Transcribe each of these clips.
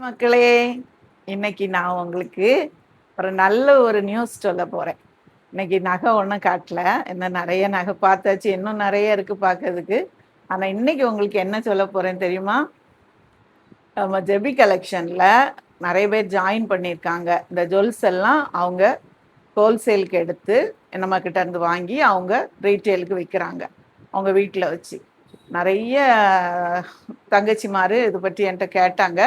மக்களே, இன்னைக்கு நான் உங்களுக்கு ஒரு நல்ல ஒரு நியூஸ் சொல்ல போறேன். இன்னைக்கு நகை ஒண்ணும் காட்டல. இன்னும் நெறைய நகை பார்த்தாச்சு. இன்னும் நெறைய இருக்கு பார்க்கறதுக்கு. ஆனா, இன்னைக்கு உங்களுக்கு என்ன சொல்ல போறேன் தெரியுமா? நம்ம ஜெபி கலெக்ஷன்ல நெறைய பேர் ஜாயின் பண்ணியிருக்காங்க. இந்த ஜுவல்ஸ் எல்லாம் அவங்க ஹோல்சேலுக்கு எடுத்து நம்மகிட்ட இருந்து வாங்கி அவங்க ரீட்டெயிலுக்கு விக்கிறாங்க. அவங்க வீட்ல வச்சு. நெறைய தங்கச்சிமாரு இத பத்தி என்ட்ட கேட்டாங்க.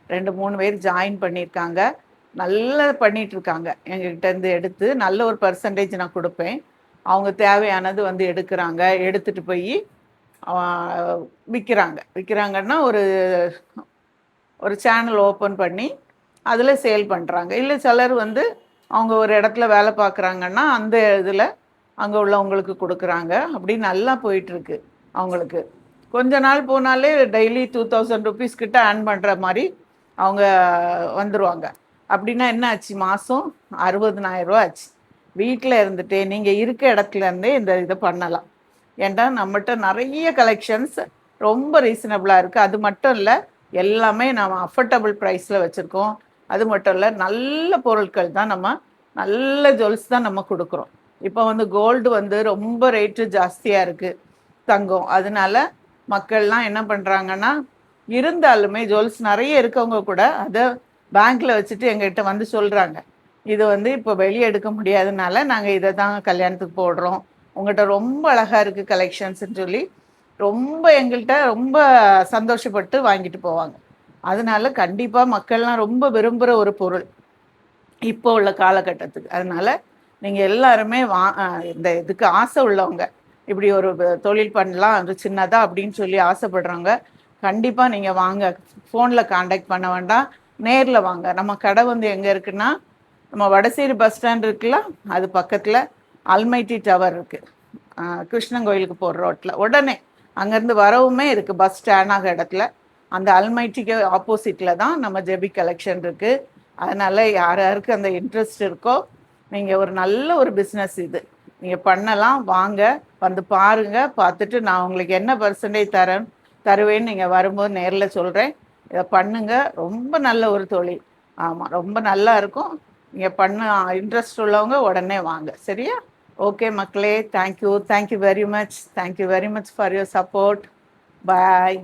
2, 3 பேர் ஜாயின் பண்ணியிருக்காங்க. நல்லா பண்ணிட்டுருக்காங்க. எங்ககிட்ட இருந்து எடுத்து நல்ல ஒரு பெர்சன்டேஜ் நான் குடுப்பேன். அவங்க தேவையானது வந்து எடுக்குறாங்க. எடுத்துட்டு போயி அ விக்கிறாங்க. விக்கிறாங்கன்னா ஒரு ஒரு சேனல் ஓப்பன் பண்ணி, அதில சேல் பண்றாங்க. இல்ல சிலர் வந்து அவங்க ஒரு இடத்துல வேலை பார்க்குறாங்கன்னா, அந்த இதில அங்க உள்ளவங்களுக்கு குடுக்குறாங்க. அப்படி நல்லா போயிட்டுருக்கு அவங்களுக்கு. கொஞ்ச நாள் போனாலே டெய்லி ₹2000 கிட்ட ஏர்ன் பண்ற மாரி அவங்க வந்துருவாங்க. அப்படின்னா என்ன ஆச்சு? மாசம் ₹60,000 ஆச்சு. வீட்ல இருந்துட்டே நீங்க இருக்க இடத்துல இருந்தே இந்த இத பண்ணலாம். ஏன்டா நம்மட்ட நெறைய கலெக்ஷன்ஸ் ரொம்ப ரீசனபிளா இருக்கு. அது மட்டும் இல்ல, எல்லாமே நம்ம அஃபோர்டபுள் பிரைஸ்ல வச்சிருக்கோம். அது மட்டும் இல்ல, நல்ல பொருட்கள் தான் நம்ம நல்ல ஜுவல்ஸ் தான் நம்ம குடுக்குறோம். இப்போ வந்து கோல்டு வந்து ரொம்ப ரேட்டு ஜாஸ்தியா இருக்கு. தங்கம். அதனால மக்கள்லாம் என்ன பண்றாங்கன்னா, இருந்தாலுமே ஜுவல்ஸ் நெறைய இருக்கவங்க கூட அத பேங்க்ல வச்சுட்டு எங்ககிட்ட வந்து சொல்றாங்க. இது வந்து இப்போ வெளிய எடுக்க முடியாதனால, நாங்க இத தான் கல்யாணத்துக்கு போடுறோம். உங்கட்ட ரொம்ப அழகா இருக்கு கலெக்ஷன்ஸ்ன்னு சொல்லி, ரொம்ப எங்கள்ட்ட ரொம்ப சந்தோஷப்பட்டு வாங்கிட்டு போவாங்க. அதனால கண்டிப்பா மக்கள்லாம் ரொம்ப விரும்புற ஒரு பொருள். இப்போ உள்ள காலகட்டத்துக்கு. அதனால நீங்க எல்லாருமே இந்த இதுக்கு ஆசை உள்ளவங்க, இப்படி ஒரு தொழில் பண்ணலாம், அது சின்னதா அப்படின்னு சொல்லி ஆசைப்படுறவங்க, கண்டிப்பா நீங்க வாங்க. ஃபோன்ல கான்டாக்ட் பண்ண வேண்டாம். நேர்ல வாங்க. நம்ம கடை வந்து எங்க இருக்குன்னா, நம்ம வடசேரி பஸ் ஸ்டாண்ட் இருக்குல்ல, அது பக்கத்துல அல்மைட்டி டவர் இருக்கு. கிருஷ்ணன் கோயிலுக்கு போற ரோட்ல. உடனே அங்கேருந்து வரவுமே இருக்கு. பஸ் ஸ்டாண்ட் ஆக இடத்துல. அந்த அல்மைட்டிக்கு ஆப்போசிட்ல தான் நம்ம ஜெபி கலெக்ஷன் இருக்கு. அதனால யார் யாருக்கு அந்த இன்ட்ரெஸ்ட் இருக்கோ, நீங்க ஒரு நல்ல ஒரு பிஸ்னஸ் இது. நீங்க பண்ணலாம். வாங்க, வந்து பாருங்க. பார்த்துட்டு நான் உங்களுக்கு என்ன பெர்சன்டேஜ் தருவேன்னு நீங்க வரும்போது நேர்ல சொல்றேன். இத பண்ணுங்க. ரொம்ப நல்ல ஒரு தொழில். ஆமா, ரொம்ப நல்லா இருக்கும். நீங்க பண்ண இன்ட்ரெஸ்ட் உள்ளவங்க உடனே வாங்க. சரியா? ஓகே மக்களே. Thank you. Thank you very much. Thank you very much for your support. Bye.